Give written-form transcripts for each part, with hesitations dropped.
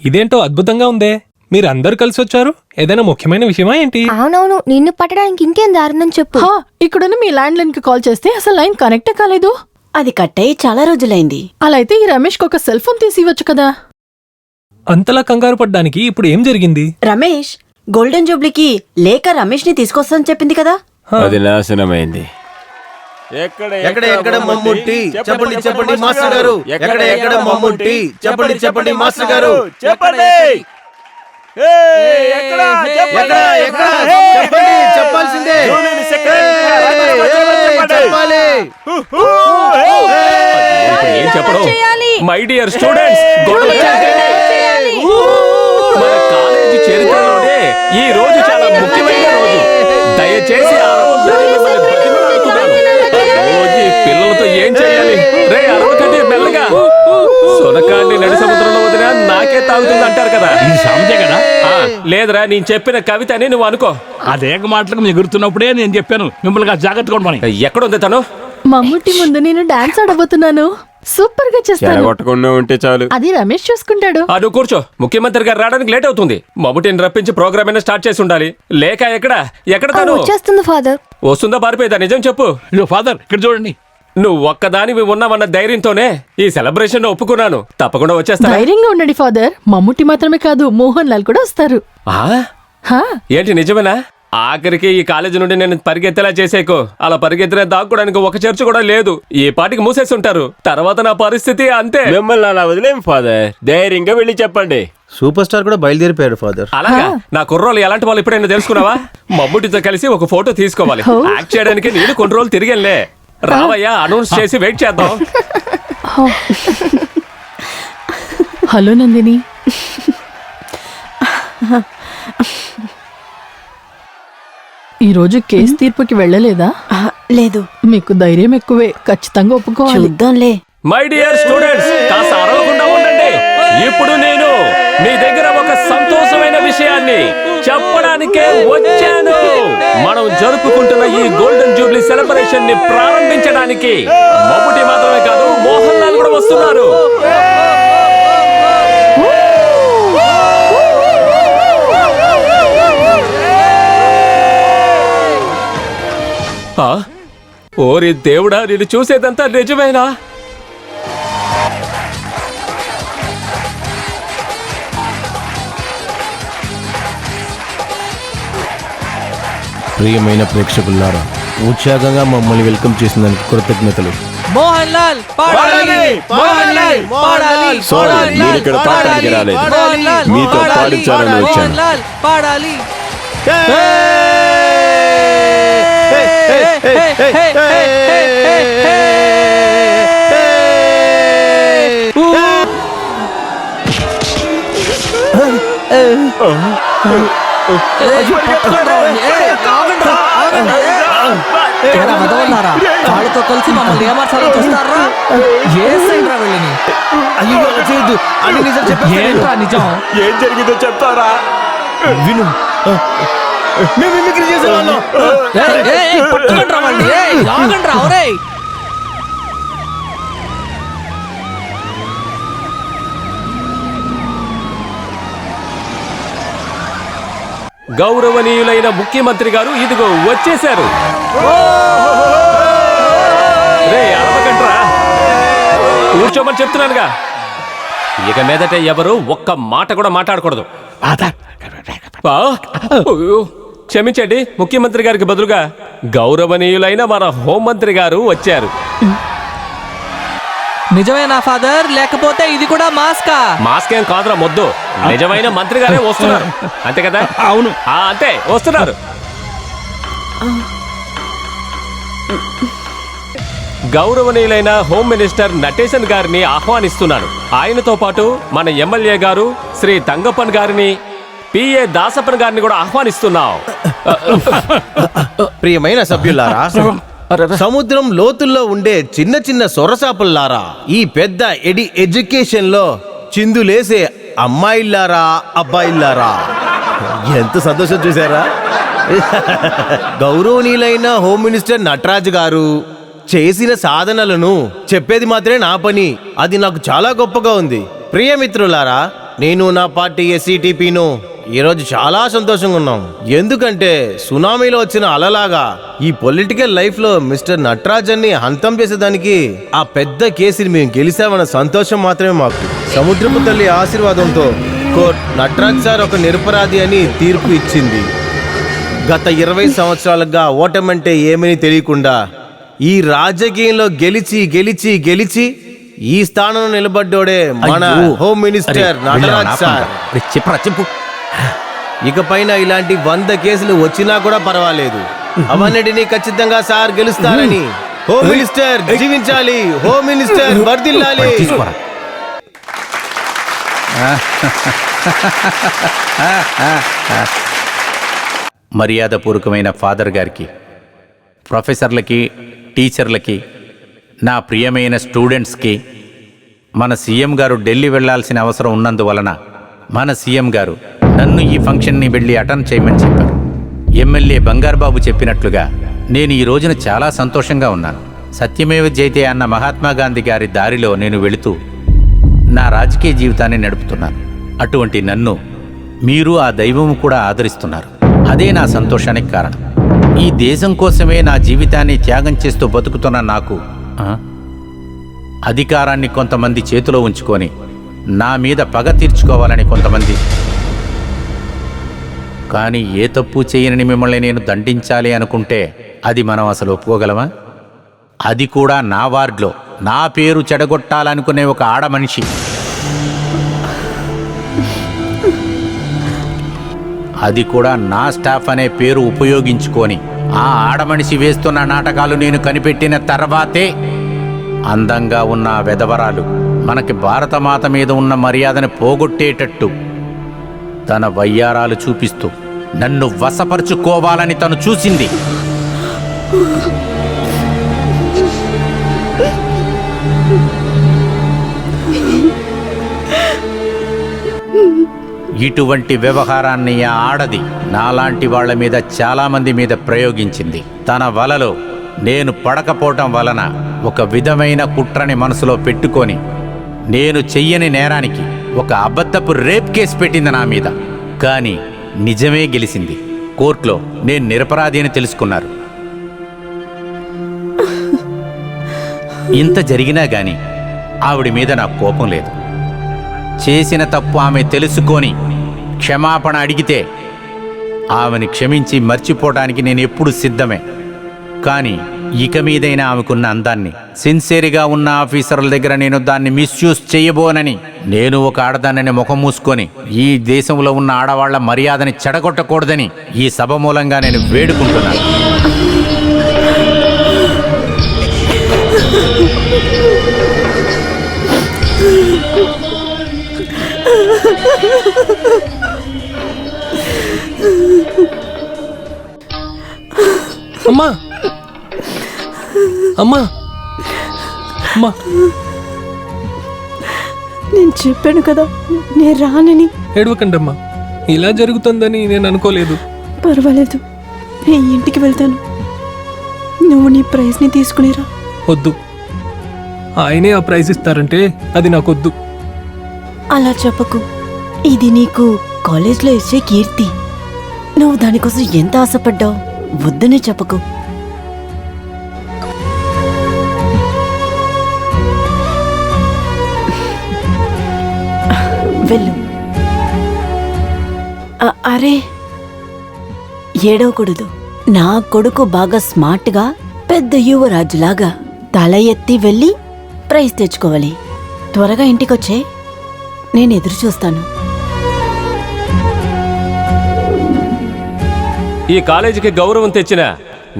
ఇదేంటో అద్భుతంగా ఉందే. మీరందరూ కలిసి వచ్చారు. ఏదైనా ముఖ్యమైన విషయమా ఏంటి? అవునవును, నిన్ను పట్టడానికి ఇంకేం దారుణం చెప్పు. ఇక్కడున్న మీ ల్యాండ్ లైన్ కి కాల్ చేస్తే అసలు లైన్ కనెక్టే కాలేదు. అది కట్టయి చాలా రోజులైంది. అలా అయితే ఈ రమేష్ కి ఒక సెల్ ఫోన్ తీసి ఇవ్వచ్చు కదా. అంతలా కంగారు పడ్డానికి ఇప్పుడు ఏం జరిగింది? రమేష్ గోల్డెన్ జూబ్లీకి లేక రమేష్ ని తీసుకొస్తానని చెప్పింది కదా. అది నాశనమైంది. ఎక్కడ మమ్ముట్టి చెప్పండి చెప్పండి మాస్టర్ గారు. ఎక్కడ మమ్ముట్టి చెప్పండి చెప్పండి మాస్టర్ గారు. చెప్పండి చెప్పాల్సిందే చెప్పాలి. ఏం చెప్పడం? మై డియర్ స్టూడెంట్స్, మన కాలేజీ చరిత్రలోనే ఈ రోజు చాలా ముఖ్యమైన రోజు. దయచేసి పిల్లలతో ఏం చేయాలి? రే అరవకండి మెల్లగా. సొనకాన్ని నడి సముద్రంలో వదినా నాకే తాగుతుంది అంటారు కదా. ఇది సామెతే కదా. లేదురా, నేను చెప్పిన కవిత అని నువ్వు అనుకో. అదేక మాటలకు ఎగురుతున్నప్పుడే నేను చెప్పాను మిమ్మల్ని జాగ్రత్తగా ఉండమని. ఎక్కడుంది తను? మమ్ముట్టి ముందు నేను డాన్స్ ఆడబోతున్నాను. సూపర్ గా చేస్తాను. కొట్టకుండా ఉంటే చాలు. అది రమేష్ చూసుకుంటాడు. నువ్వు కూర్చో. ముఖ్యమంత్రి గారు రావడానికి లేట్ అవుతుంది. మమ్ముటిని రప్పించి ప్రోగ్రామ్ అయినా స్టార్ట్ చేసి ఉండాలి. లేక ఎక్కడ తను వచ్చేస్తుంది ఫాదర్. వస్తుందా పారిపోయేదా? నిజం చెప్పు. ఫాదర్ ఇక్కడ చూడండి. నువ్వు ఒక్కదానివి ఉన్నావన్న ధైర్యంతోనే ఈ సెలబ్రేషన్ ఒప్పుకున్నాను. తప్పకుండా వచ్చేస్తా. ధైర్యంగా ఉండండి ఫాదర్. మమ్ముట్టి మాత్రమే కాదు, మోహన్ లాల్ కూడా వస్తారు. ఏంటి నిజమేనా? ఆఖరికి ఈ కాలేజీ నుండి నేను పరిగెత్తేలా చేసేకు. అలా పరిగెత్తిన దాక్కోడానికి ఒక చర్చ కూడా లేదు. ఈ పాటికి మూసేసి ఉంటారు. తర్వాత నా పరిస్థితి అంతే. మిమ్మల్ని అలా వదిలేం ఫాదర్. ధైర్యంగా వెళ్ళి చెప్పండి. సూపర్ స్టార్ కూడా బయలుదేరిపోయాడు ఫాదర్. అలాగా? నా కుర్రోళ్ళు ఎలాంటి వాళ్ళు ఇప్పుడైనా తెలుసుకున్నావా? మమ్ముటితో కలిసి ఒక ఫోటో తీసుకోవాలి. యాక్ట్ చేయడానికి నేను కొన్ని రోజులు తిరిగెళ్ళే. రావయ్యా, అనౌన్స్ చేసి వెయిట్ చేద్దాం. హలో నందిని. ఈ రోజు కేసు తీర్పుకి వెళ్ళలేదా? లేదు. మీకు ధైర్యం ఎక్కువే. ఖచ్చితంగా ఒప్పుకోవాలి. చూద్దాంలే. మై డియర్ స్టూడెంట్స్, కాస్త అరవకుండా ఉండండి. ఇప్పుడు నేను మీ దగ్గర ఒక సంతోషమైన విషయాన్ని చెప్పడానికే వచ్చాను. మనం జరుపుకుంటున్న ఈ గోల్డెన్ జూబ్లీ సెలబ్రేషన్ ని ప్రారంభించడానికి మమ్ముటి మాత్రమే కాదు, మోహన్ లాల్ కూడా వస్తున్నారు. ఓరి దేవుడా, నేను చూసేదంతా నిజమేనా? ప్రియమైన ప్రేక్షకులారా, ఉత్సాహంగా మమ్మల్ని వెల్కమ్ చేసినందుకు కృతజ్ఞతలు. మోహన్ లాల్ పాడాలి, మోహన్ లాల్ పాడాలి. సారీ, మీరు ఇక్కడ పాడడానికి రాలేదు. మీతో పాడించాలని వచ్చాను. మోహన్ లాల్ పాడాలి. వాళ్ళతో కలిసి మమ్మల్ని ఏమార్చాలని చూస్తారా? ఏ సైడ్ రా వెళ్ళని? అయ్యో అలా చేయొద్దు. అని నిజం ఏంట్రా నిజం? ఏం జరిగిందో చెప్తారా? విను. మేము మిమిక్రీ చేసేవాళ్ళం. పట్టుకుంటారా వాళ్ళని? ఆగండ్రా, ఒరేయ్. గౌరవనీయులైన ముఖ్యమంత్రి గారు ఇదిగో వచ్చేశారు. రే అరవకండ్రా, కూర్చోమని చెప్తున్నానుగా. ఇక మీదట ఎవరు ఒక్క మాట కూడా మాట్లాడకూడదు. క్షమించండి, ముఖ్యమంత్రి గారికి బదులుగా గౌరవనీయులైన మన హోంమంత్రి గారు వచ్చారు. నిజమేనా ఫాదర్? లేకపోతే ఇది కూడా మాస్కా? మాస్క్ ఏం కాదురా మొద్దు, నిజమైన మంత్రి గారే వస్తున్నారు. అంతే కదా? అవును, అంతే, వస్తున్నారు. గౌరవనీయులైన హోమ్ మినిస్టర్ నటేశన్ గారిని ఆహ్వానిస్తున్నాను. ఆయనతో పాటు మన ఎమ్మెల్యే గారు శ్రీ తంగప్పన్ గారిని, పిఏ దాసప్పన్ గారిని కూడా ఆహ్వానిస్తున్నాం. ప్రియమైన సభ్యులారా, సముద్రం లోతుల్లో ఉండే చిన్న చిన్న సొరసాపుల్లారా, ఈ పెద్ద ఎడ్యుకేషన్ లో చిందులేసే అమ్మాయిల్లారా, అబ్బాయిల్లారా, ఎంత సంతోషం చూసారా? గౌరవనీయులైన హోమ్ మినిస్టర్ నటరాజ్ గారు చేసిన సాధనలను చెప్పేది మాత్రమే నా పని. అది నాకు చాలా గొప్పగా ఉంది. ప్రియమిత్రులారా, నేను నా పార్టీ ఎస్సీటీపీను ఈరోజు చాలా సంతోషంగా ఉన్నాం. ఎందుకంటే సునామీలో వచ్చిన అలలాగా ఈ పొలిటికల్ లైఫ్ లో మిస్టర్ నటరాజన్ని హంతం చేసేదానికి ఆ పెద్ద కేసుని మేము గెలిచామన్న సంతోషం మాత్రమే మాకు. సముద్రపు తల్లి ఆశీర్వాదంతో కోర్టు నటరాజ్ సార్ ఒక నిరపరాధి అని తీర్పు ఇచ్చింది. గత 20 సంవత్సరాలుగా ఓటమంటే ఏమని తెలియకుండా ఈ రాజకీయంలో గెలిచి గెలిచి గెలిచి ఈ స్థానంలో నిలబడ్డోడే మన హోమ్ మినిస్టర్ నటరాజ్ సార్. చెప్పు. ఇకపైన ఇలాంటి 100 కేసులు వచ్చినా కూడా పర్వాలేదు, అవన్నిటినీ ఖచ్చితంగా సార్ గెలుస్తారని. హోమ్ మినిస్టర్ జీవించాలి, హోమ్ మినిస్టర్ వర్ధిల్లాలి. మర్యాదపూర్వకమైన ఫాదర్ గారికి, ప్రొఫెసర్లకి, టీచర్లకి, నా ప్రియమైన స్టూడెంట్స్కి, మన సీఎం గారు ఢిల్లీ వెళ్లాల్సిన అవసరం ఉన్నందువలన మన సీఎం గారు నన్ను ఈ ఫంక్షన్ని వెళ్ళి అటెండ్ చేయమని చెప్పారు. ఎమ్మెల్యే బంగారుబాబు చెప్పినట్లుగా నేను ఈ రోజున చాలా సంతోషంగా ఉన్నాను. సత్యమేవ జయతే అన్న మహాత్మా గాంధీ గారి దారిలో నేను వెళుతూ నా రాజకీయ జీవితాన్ని నడుపుతున్నాను. అటువంటి నన్ను మీరు ఆ దైవము కూడా ఆదరిస్తున్నారు. అదే నా సంతోషానికి కారణం. ఈ దేశం కోసమే నా జీవితాన్ని త్యాగం చేస్తూ బతుకుతున్న నాకు అధికారాన్ని కొంతమంది చేతిలో ఉంచుకొని నా మీద పగ తీర్చుకోవాలని కొంతమంది, కానీ ఏ తప్పు చేయని మిమ్మల్ని నేను దండించాలి అనుకుంటే అది మనం అసలు ఒప్పుకోగలమా? అది కూడా నా వార్డులో నా పేరు చెడగొట్టాలనుకునే ఒక ఆడమనిషి. అది కూడా నా స్టాఫ్ అనే పేరు ఉపయోగించుకొని ఆ ఆడమనిషి వేస్తున్న నాటకాలు నేను కనిపెట్టిన తర్వాతే అందంగా ఉన్న ఆ వెధవరాలు మనకి భారతమాత మీద ఉన్న మర్యాదను పోగొట్టేటట్టు తన వయ్యారాలు చూపిస్తూ నన్ను వశపరుచుకోవాలని తను చూసింది. ఇటువంటి వ్యవహారాన్ని ఆ ఆడది నాలాంటి వాళ్ల మీద చాలామంది మీద ప్రయోగించింది. తన వలలో నేను పడకపోవటం వలన ఒక విధమైన కుట్రని మనసులో పెట్టుకొని నేను చెయ్యని నేరానికి ఒక అబద్ధపు రేప్ కేసు పెట్టింది నా మీద. కానీ నిజమే గెలిచింది. కోర్టులో నేను నిరపరాధి అని తెలుసుకున్నారు. ఇంత జరిగినా గాని ఆవిడ మీద నాకు కోపం లేదు. చేసిన తప్పు ఆమె తెలుసుకొని క్షమాపణ అడిగితే ఆమెని క్షమించి మర్చిపోవటానికి నేను ఎప్పుడు సిద్ధమే. కానీ ఇక మీదైనా ఆమెకున్న అందాన్ని, సిన్సియర్గా ఉన్న ఆఫీసర్ల దగ్గర నేను దాన్ని మిస్యూజ్ చేయబోనని, నేను ఒక ఆడదాన్ని ముఖం మూసుకొని ఈ దేశంలో ఉన్న ఆడవాళ్ల మర్యాదని చెడగొట్టకూడదని ఈ సభ మూలంగా నేను వేడుకుంటున్నాను. అమ్మా అమ్మా అమ్మా, నేను చెప్పాను కదా నేను రానని. ఏడవకండమ్మా, ఇలా జరుగుతుందని నేను అనుకోలేదు. పర్వాలేదు, నేను ఇంటికి వెళ్తాను. నువ్వు నీ ప్రైజ్ని తీసుకునిరా. వద్దు, ఆయనే ఆ ప్రైజ్ ఇస్తారంటే అది నాకొద్దు. అలా చెప్పకు. ఇది నీకు కాలేజ్లో ఇచ్చే కీర్తి. నువ్వు దానికోసం ఎంత ఆశపడ్డావు. వద్దనే చెప్పకు. వెళ్ళు. అరే, ఏడవకూడదు. నా కొడుకు బాగా స్మార్ట్గా పెద్ద యువరాజులాగా తల ఎత్తి వెళ్ళి ప్రైజ్ తెచ్చుకోవాలి. త్వరగా ఇంటికొచ్చే, నేను ఎదురు చూస్తాను. ఈ కాలేజీకి గౌరవం తెచ్చిన,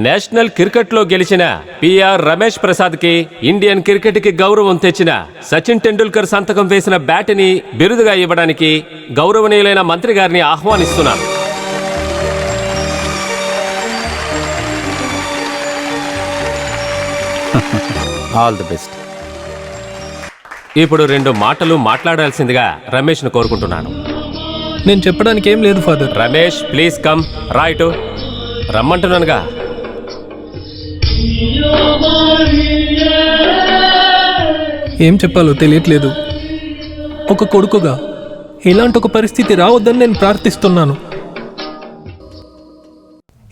నేషనల్ క్రికెట్లో గెలిచిన పిఆర్ రమేష్ ప్రసాద్కి, ఇండియన్ క్రికెట్కి గౌరవం తెచ్చిన సచిన్ టెండూల్కర్ సంతకం వేసిన బ్యాట్ని బిరుదుగా ఇవ్వడానికి గౌరవనీయులైన మంత్రి గారిని ఆహ్వానిస్తున్నాను. All the best. ఇప్పుడు 2 మాటలు మాట్లాడాల్సిందిగా రమేష్ను కోరుకుంటున్నాను. నేను చెప్పడానికి ఏం లేదు father. Ramesh, please come. Right, రమ్మంటున్నానుగా. ఏం చెప్పాలో తెలియట్లేదు. ఒక కొడుకుగా ఇలాంటి ఒక పరిస్థితి రావద్దని నేను ప్రార్థిస్తున్నాను.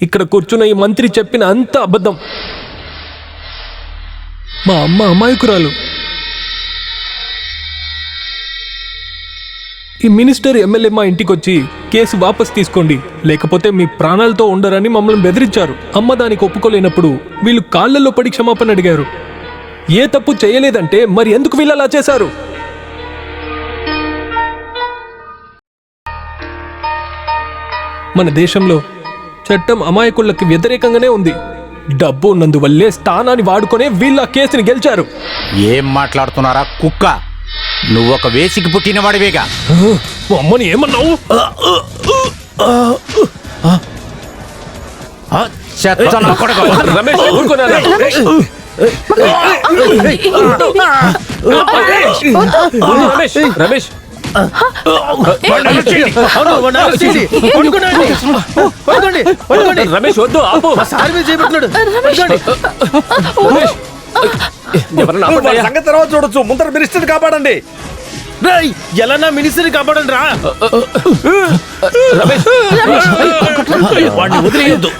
ఇక్కడ కూర్చున్న ఈ మంత్రి చెప్పిన అంత అబద్ధం. మా అమ్మ అమాయకురాలు. ఈ మినిస్టర్ ఎమ్మెల్యే మా ఇంటికొచ్చి కేసు వాపస్ తీసుకోండి లేకపోతే మీ ప్రాణాలతో ఉండరని మమ్మల్ని బెదిరించారు. అమ్మ దానికి ఒప్పుకోలేనప్పుడు వీళ్ళు కాళ్ళల్లో పడి క్షమాపణ అడిగారు. ఏ తప్పు చేయలేదంటే మరి ఎందుకు వీళ్ళు అలా చేశారు? మన దేశంలో చట్టం అమాయకులకి వ్యతిరేకంగానే ఉంది. డబ్బు ఉన్నందువల్లే స్థానాన్ని వాడుకొనే వీళ్ళు ఆ కేసుని గెలిచారు. ఏం మాట్లాడుతున్నారా కుక్క? నువ్వొక వేసికి పుట్టినవాడివేగా. అమ్మని ఏమన్నావు? చెత్త నా కొడుకు. రమేష్ ఊరుకోనారా? రమేష్ రమేష్ రమేష్ వద్దు ఆపు. సంగతి తర్వాత చూడొచ్చు, ముందర మినిస్టర్ కాపాడండి. ఎలా నా మినిస్టర్ కాపాడండి రా. రమేష్ వాడిని వదిలేయొద్దు.